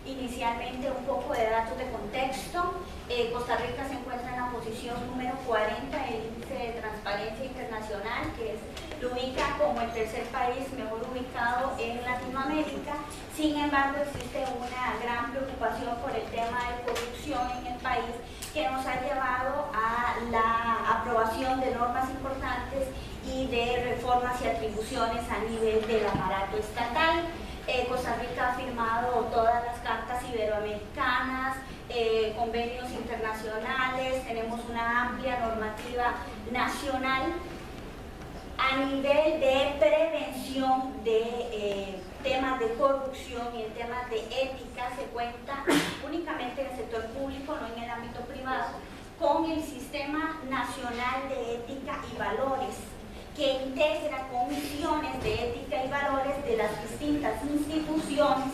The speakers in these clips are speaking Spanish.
Inicialmente un poco de datos de contexto. Costa Rica se encuentra en la posición número 40 del índice de transparencia internacional, que lo ubica como el tercer país mejor ubicado en Latinoamérica. Sin embargo, existe una gran preocupación por el tema de corrupción en el país, que nos ha llevado a la aprobación de normas importantes y de reformas y atribuciones a nivel del aparato estatal. Costa Rica ha firmado todas las cartas iberoamericanas, convenios internacionales, tenemos una amplia normativa nacional a nivel de prevención de temas de corrupción y en temas de ética. Se cuenta únicamente en el sector público, no en el ámbito privado, con el Sistema Nacional de Ética y Valores, que integra comisiones de ética y valores de las distintas instituciones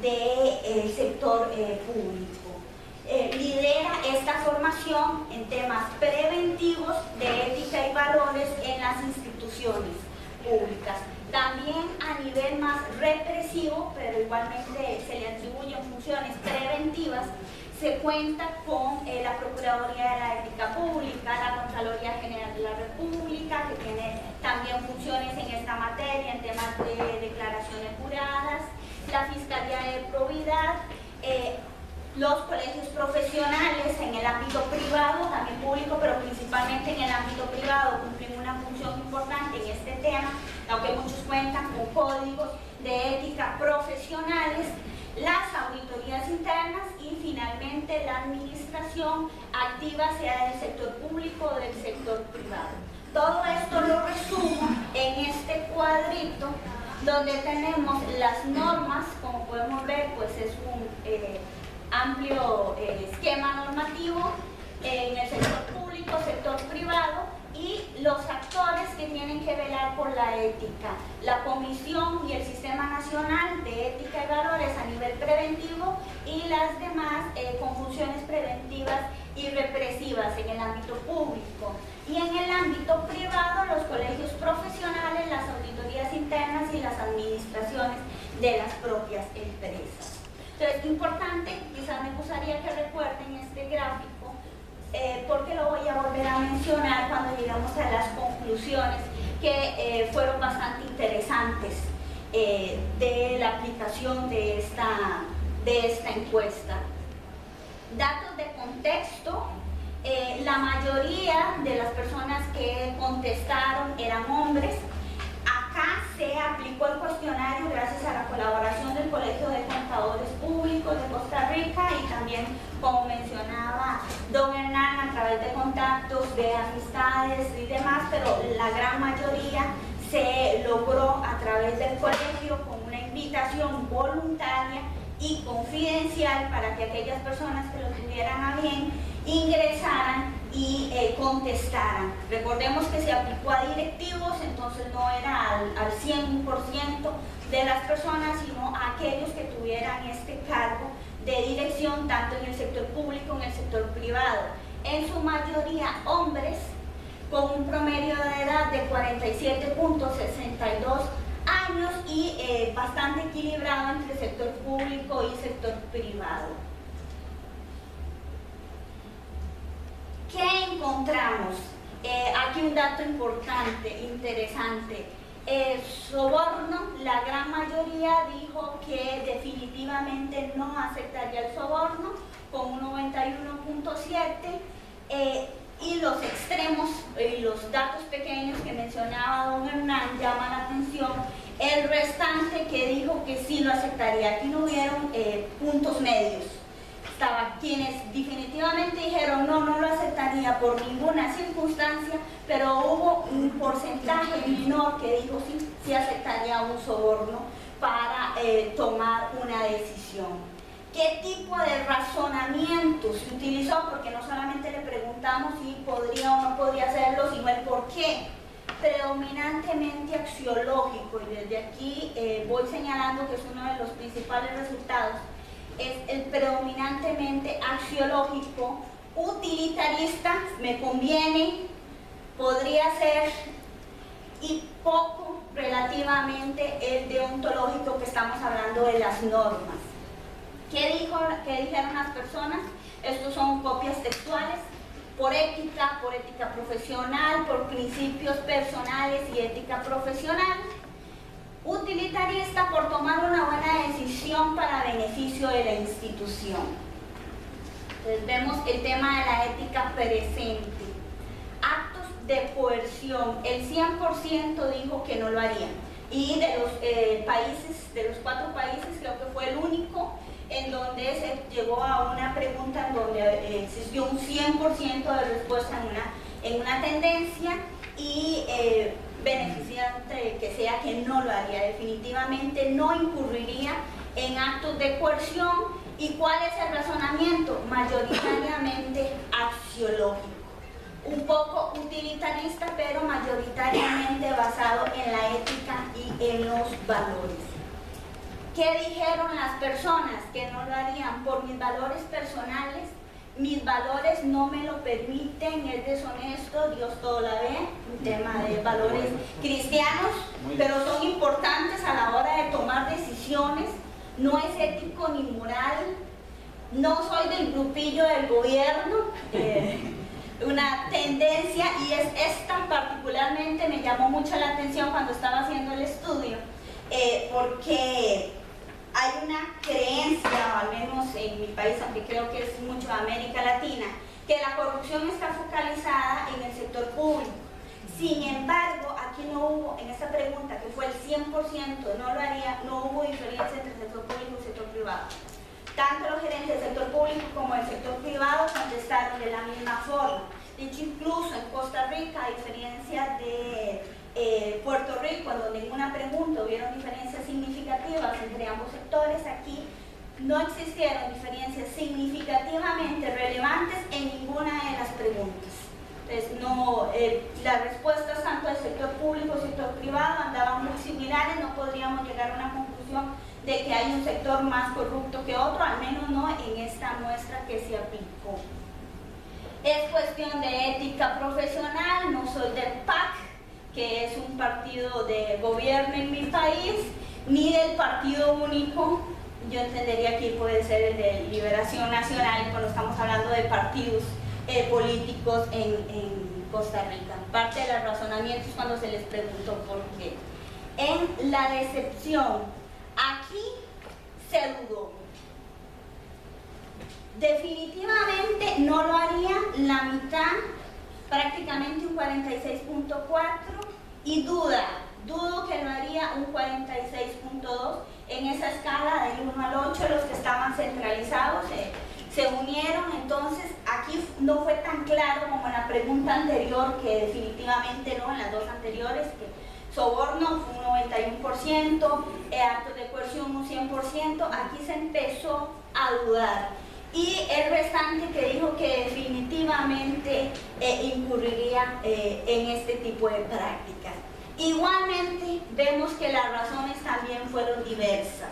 del sector público. Lidera esta formación en temas preventivos de ética y valores en las instituciones públicas. También a nivel más represivo, pero igualmente se le atribuyen funciones preventivas, se cuenta con la Procuraduría de la Ética Pública, la Contraloría General de la República, que tiene también funciones en esta materia, en temas de declaraciones juradas, la Fiscalía de Probidad, los colegios profesionales en el ámbito privado, también público, pero principalmente en el ámbito privado, cumplen una función importante en este tema, aunque muchos cuentan con códigos de ética profesionales, las auditorías internas y finalmente la administración activa, sea del sector público o del sector privado. Todo esto lo resumo en este cuadrito donde tenemos las normas. Como podemos ver, pues es un amplio esquema normativo en el sector público, sector privado, y los actores que tienen que velar por la ética, la Comisión y el Sistema Nacional de Ética y Valores a nivel preventivo, y las demás con funciones preventivas y represivas en el ámbito público. Y en el ámbito privado, los colegios profesionales, las auditorías internas y las administraciones de las propias empresas. Entonces, importante, quizás me gustaría que recuerden este gráfico, porque lo voy a volver a mencionar cuando llegamos a las conclusiones que fueron bastante interesantes de la aplicación de esta encuesta. Datos de contexto: la mayoría de las personas que contestaron eran hombres. Acá se aplicó el cuestionario gracias a la colaboración del Colegio de Contadores Públicos de Costa Rica y también, como mencionaba don Hernán, a través de contactos, de amistades y demás, pero la gran mayoría se logró a través del colegio con una invitación voluntaria y confidencial para que aquellas personas que lo tuvieran a bien ingresaran y contestaran. Recordemos que se aplicó a directivos, entonces no era al 100% de las personas, sino a aquellos que tuvieran este cargo de dirección, tanto en el sector público como en el sector privado. En su mayoría hombres, con un promedio de edad de 47.62 años y bastante equilibrado entre sector público y sector privado. ¿Qué encontramos? Aquí un dato importante, interesante. Soborno, la gran mayoría dijo que definitivamente no aceptaría el soborno, con un 91.7%, y los extremos y los datos pequeños que mencionaba don Hernán llaman la atención. El restante que dijo que sí lo aceptaría. Aquí no hubieron puntos medios. Estaban quienes definitivamente dijeron no lo aceptaría por ninguna circunstancia, pero hubo un porcentaje menor que dijo sí aceptaría un soborno para tomar una decisión. ¿Qué tipo de razonamiento se utilizó? Porque no solamente le preguntamos si podría o no podría hacerlo, sino el por qué. Predominantemente axiológico, y desde aquí voy señalando que es uno de los principales resultados. Es el predominantemente axiológico, utilitarista, me conviene, podría ser, y poco relativamente el deontológico, que estamos hablando de las normas. ¿Qué dijeron las personas? Estos son copias textuales. Por ética profesional, por principios personales y ética profesional. Utilitarista, por tomar una buena decisión para beneficio de la institución. Entonces vemos el tema de la ética presente. Actos de coerción, el 100% dijo que no lo harían. Y de los países, de los 4 países, creo que fue el único en donde se llegó a una pregunta en donde existió un 100% de respuesta en una tendencia y beneficiante que sea que no lo haría, definitivamente no incurriría en actos de coerción. ¿Y cuál es el razonamiento? Mayoritariamente axiológico, un poco utilitarista, pero mayoritariamente basado en la ética y en los valores. ¿Qué dijeron las personas? Que no lo harían por mis valores personales. Mis valores no me lo permiten, es deshonesto, Dios todo la ve, un tema de valores cristianos, pero son importantes a la hora de tomar decisiones. No es ético ni moral, no soy del grupillo del gobierno, una tendencia, y esta particularmente me llamó mucho la atención cuando estaba haciendo el estudio, porque hay una creencia, al menos en mi país, aunque creo que es mucho de América Latina, que la corrupción está focalizada en el sector público. Sin embargo, aquí no hubo, en esta pregunta, que fue el 100%, no lo haría, no hubo diferencia entre el sector público y el sector privado. Tanto los gerentes del sector público como del sector privado contestaron de la misma forma. De hecho, incluso en Costa Rica, a diferencia de Puerto Rico, en donde en una pregunta hubieron diferencias significativas entre ambos sectores, aquí no existieron diferencias significativamente relevantes en ninguna de las preguntas. Entonces, no, las respuestas tanto del sector público y sector privado andaban muy similares, no podríamos llegar a una conclusión de que hay un sector más corrupto que otro, al menos no en esta muestra que se aplicó. Es cuestión de ética profesional, no soy del PAC, que es un partido de gobierno en mi país, ni del partido único. Yo entendería que puede ser el de Liberación Nacional cuando estamos hablando de partidos políticos en Costa Rica. Parte de los razonamientos cuando se les preguntó por qué. En la decepción, aquí se dudó. Definitivamente no lo haría la mitad, prácticamente un 46.4, y dudo que lo haría un 46.2. En esa escala del 1 al 8, los que estaban centralizados se unieron. Entonces aquí no fue tan claro como en la pregunta anterior, que definitivamente no, en las dos anteriores, que soborno fue un 91%, actos de coerción un 100%, aquí se empezó a dudar. Y el restante que dijo que definitivamente incurriría en este tipo de prácticas. Igualmente vemos que las razones también fueron diversas.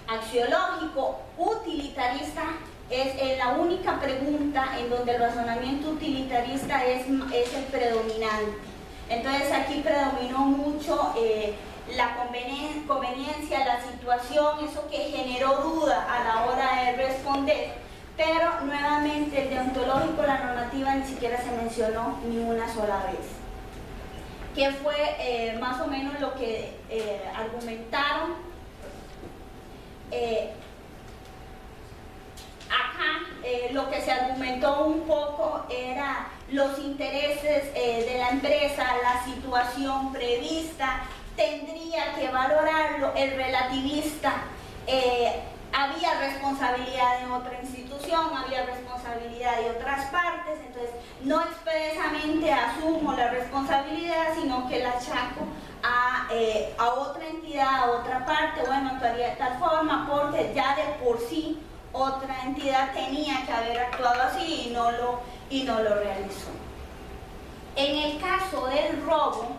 Axiológico, utilitarista, es la única pregunta en donde el razonamiento utilitarista es el predominante. Entonces aquí predominó mucho la conveniencia, la situación, eso que generó duda a la hora de responder, pero nuevamente el deontológico, la normativa ni siquiera se mencionó ni una sola vez. ¿Qué fue más o menos lo que argumentaron? Acá lo que se argumentó un poco era los intereses de la empresa, la situación prevista, tendría que valorarlo, el relativista, había responsabilidad de otra institución, había responsabilidad de otras partes, entonces no expresamente asumo la responsabilidad, sino que la achaco a otra entidad, a otra parte, bueno, actuaría de tal forma, porque ya de por sí otra entidad tenía que haber actuado así y no lo realizó. En el caso del robo,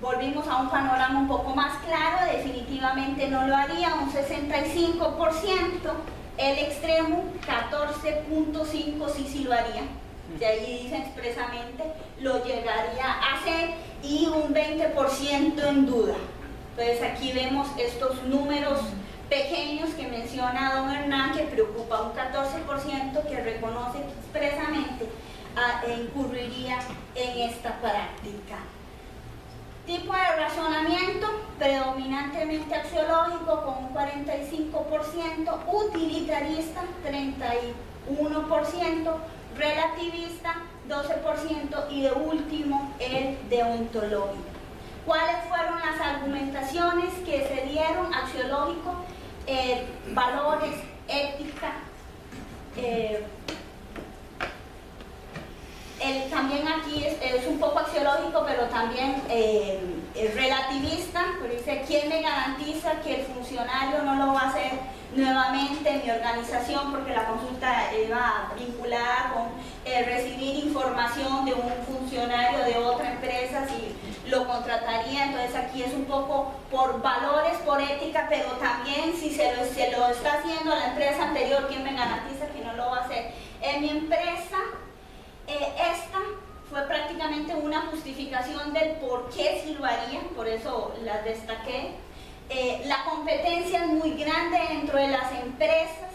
volvimos a un panorama un poco más claro, definitivamente no lo haría, un 65%, el extremo 14.5% sí lo haría, de ahí dice expresamente, lo llegaría a hacer, y un 20% en duda. Entonces aquí vemos estos números pequeños que menciona don Hernán, que preocupa un 14% que reconoce que expresamente incurriría en esta práctica. Tipo de razonamiento, predominantemente axiológico con un 45%, utilitarista 31%, relativista 12% y de último el deontológico. ¿Cuáles fueron las argumentaciones que se dieron? Axiológico, valores, ética, también aquí es un poco axiológico, pero también relativista, pero dice, ¿quién me garantiza que el funcionario no lo va a hacer nuevamente en mi organización? Porque la consulta iba vinculada con recibir información de un funcionario de otra empresa si lo contrataría. Entonces aquí es un poco por valores, por ética, pero también si se lo está haciendo la empresa anterior, ¿quién me garantiza que no lo va a hacer en mi empresa? Esta fue prácticamente una justificación del por qué sí lo haría, por eso la destaqué. La competencia es muy grande dentro de las empresas,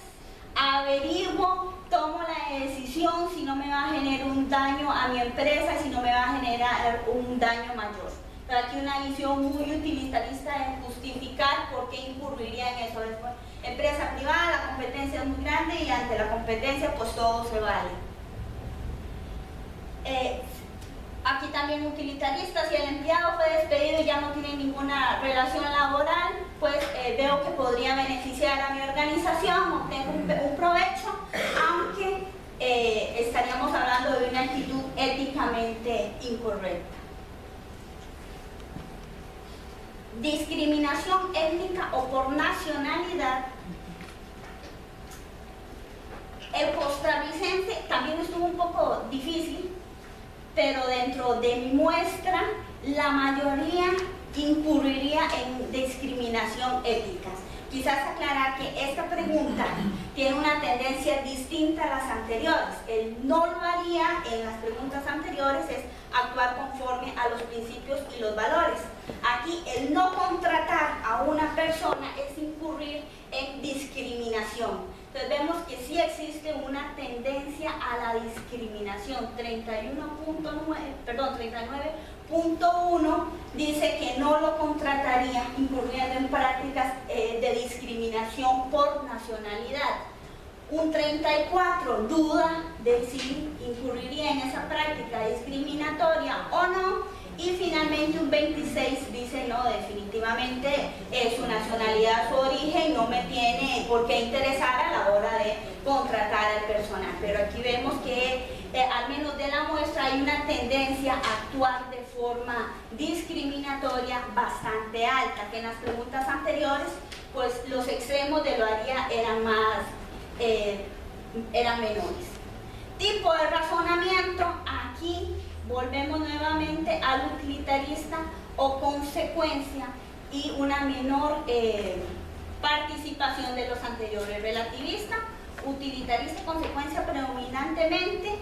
averiguo, tomo la decisión si no me va a generar un daño a mi empresa, si no me va a generar un daño mayor. Pero aquí una visión muy utilitarista de justificar por qué incurriría en eso. Después, empresa privada, la competencia es muy grande y ante la competencia pues todo se vale. Aquí también utilitarista, si el empleado fue despedido y ya no tiene ninguna relación laboral, pues veo que podría beneficiar a mi organización, obtengo un provecho, aunque estaríamos hablando de una actitud éticamente incorrecta. Discriminación étnica o por nacionalidad. El costarricense también estuvo un poco difícil, pero dentro de mi muestra la mayoría incurriría en discriminación ética. Quizás aclarar que esta pregunta tiene una tendencia distinta a las anteriores. El no lo haría en las preguntas anteriores es actuar conforme a los principios y los valores. Aquí el no contratar a una persona es incurrir en discriminación. Entonces vemos que sí existe una tendencia a la discriminación. 39.1 dice que no lo contrataría incurriendo en prácticas de discriminación por nacionalidad. Un 34 duda de si incurriría en esa práctica discriminatoria o no. Y finalmente un 26 dice no, definitivamente su nacionalidad, su origen no me tiene por qué interesar a la hora de contratar al personal. Pero aquí vemos que al menos de la muestra hay una tendencia a actuar de forma discriminatoria bastante alta, que en las preguntas anteriores pues los extremos de lo haría eran menores. Tipo de razonamiento, aquí volvemos nuevamente al utilitarista o consecuencia y una menor participación de los anteriores. Relativista, utilitarista, consecuencia predominantemente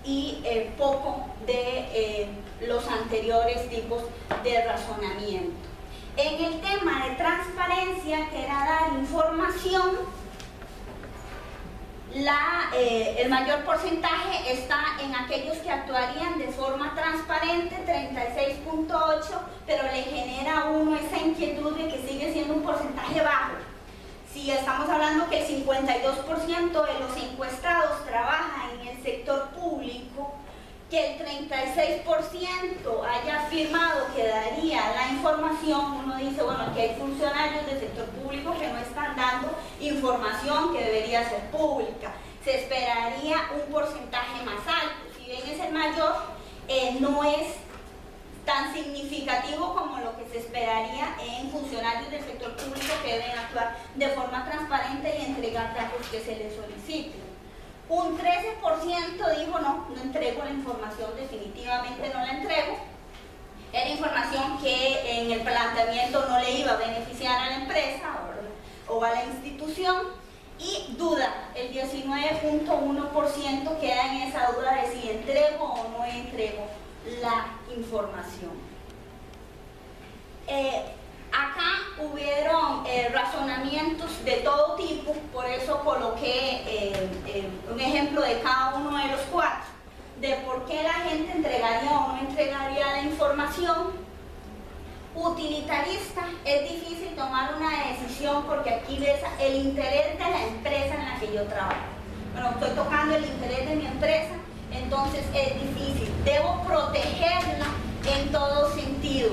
y poco de los anteriores tipos de razonamiento. En el tema de transparencia, que era dar información, el mayor porcentaje está en aquellos que actuarían de forma transparente, 36.8, pero le genera a uno esa inquietud de que sigue siendo un porcentaje bajo. Si estamos hablando que el 52% de los encuestados trabaja en el sector público, que el 36% haya afirmado que daría la información, uno dice, bueno, aquí hay funcionarios del sector público que no están dando información que debería ser pública. Se esperaría un porcentaje más alto. Si bien es el mayor, no es tan significativo como lo que se esperaría en funcionarios del sector público que deben actuar de forma transparente y entregar datos que se les soliciten. Un 13% dijo no entrego la información, definitivamente no la entrego. Era información que en el planteamiento no le iba a beneficiar a la empresa o a la institución. Y duda, el 19.1% queda en esa duda de si entrego o no entrego la información. Acá hubieron razonamientos de todo tipo, por eso coloqué un ejemplo de cada uno de los cuatro, de por qué la gente entregaría o no entregaría la información. Utilitarista, es difícil tomar una decisión porque aquí ves el interés de la empresa en la que yo trabajo. Bueno, estoy tocando el interés de mi empresa, entonces es difícil. Debo protegerla en todo sentido.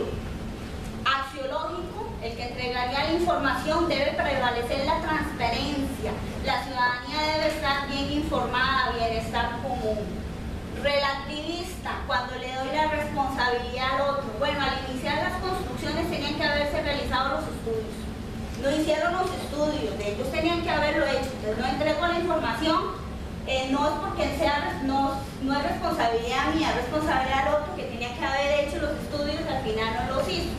Axiológico, el que entregaría la información debe prevalecer la transparencia. La ciudadanía debe estar bien informada, bienestar común. Relativista, cuando le doy la responsabilidad al otro. Bueno, al iniciar las construcciones tenían que haberse realizado los estudios. No hicieron los estudios, ellos tenían que haberlo hecho. Entonces no entrego la información, no es porque no es responsabilidad mía, es responsabilidad del otro que tenía que haber hecho los estudios, al final no los hizo.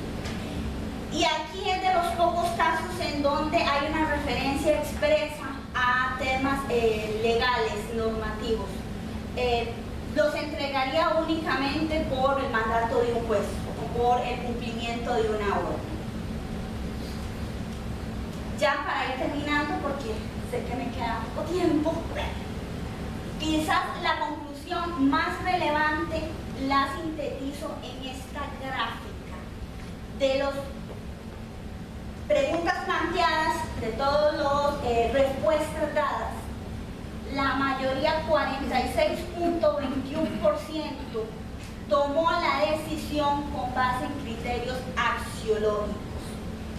Y aquí es de los pocos casos en donde hay una referencia expresa a temas legales, normativos. Los entregaría únicamente por el mandato de un juez o por el cumplimiento de una orden. Ya para ir terminando, porque sé que me queda poco tiempo, quizás la conclusión más relevante la sintetizo en esta gráfica. De las preguntas planteadas, de todas las respuestas dadas, la mayoría, 46.21%, tomó la decisión con base en criterios axiológicos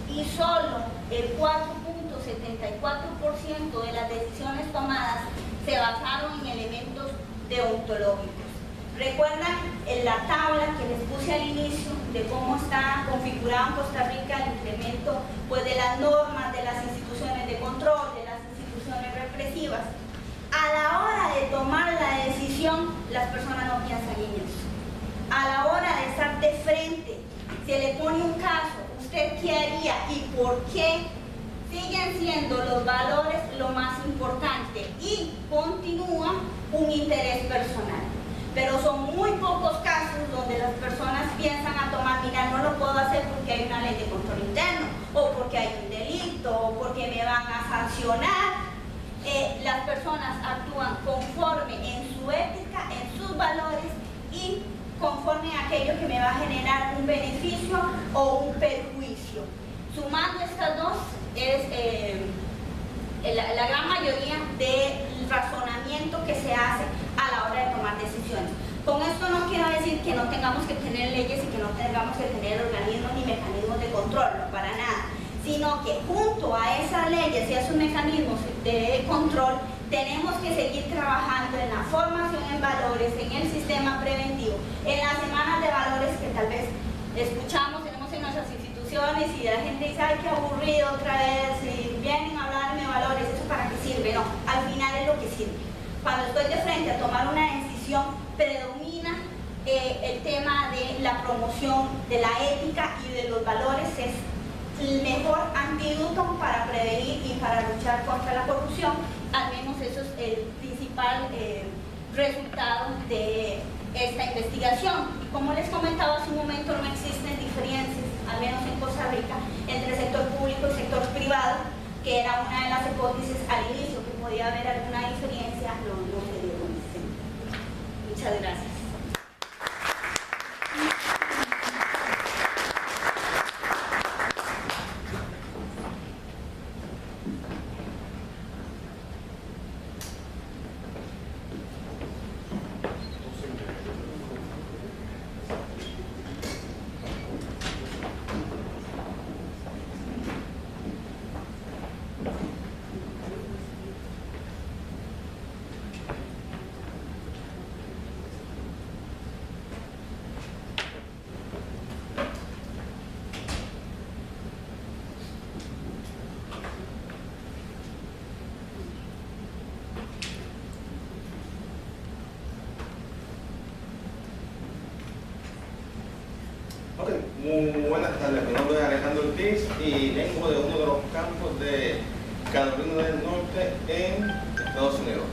y solo el 4.74% de las decisiones tomadas se basaron en elementos deontológicos. ¿Recuerdan en la tabla que les puse al inicio de cómo está configurado en Costa Rica el incremento pues, de las normas, de las instituciones de control, de las instituciones represivas? A la hora de tomar la decisión, las personas no piensan en eso. A la hora de estar de frente, se le pone un caso, ¿usted qué haría y por qué? Siguen siendo los valores lo más importante y continúa un interés personal. Pero son muy pocos casos donde las personas piensan a tomar, mira, no lo puedo hacer porque hay una ley de control interno, o porque hay un delito, o porque me van a sancionar. Las personas actúan conforme en su ética, en sus valores y conforme a aquello que me va a generar un beneficio o un perjuicio. Sumando estas dos es la gran mayoría del razonamiento que se hace a la hora de tomar decisiones. Con esto no quiero decir que no tengamos que tener leyes y que no tengamos que tener organismos ni mecanismos de control, no, para nada, sino que junto a esas leyes y a esos mecanismos de control tenemos que seguir trabajando en la formación en valores, en el sistema preventivo, en las semanas de valores que tal vez escuchamos, tenemos en nuestras instituciones y la gente dice, ay, qué aburrido otra vez, y vienen a hablarme de valores, ¿eso para qué sirve? No, al final es lo que sirve. Cuando estoy de frente a tomar una decisión, predomina el tema de la promoción de la ética y de los valores, es el mejor antídoto para prevenir y para luchar contra la corrupción. Al menos eso es el principal resultado de esta investigación. Y como les comentaba hace un momento, no existen diferencias, al menos en Costa Rica, entre sector público y sector privado, que era una de las hipótesis al inicio, que podía haber alguna diferencia, no se dio. Muchas gracias. Ok, muy buenas tardes, mi nombre es Alejandro Ortiz y vengo de uno de los campos de Carolina del Norte en Estados Unidos.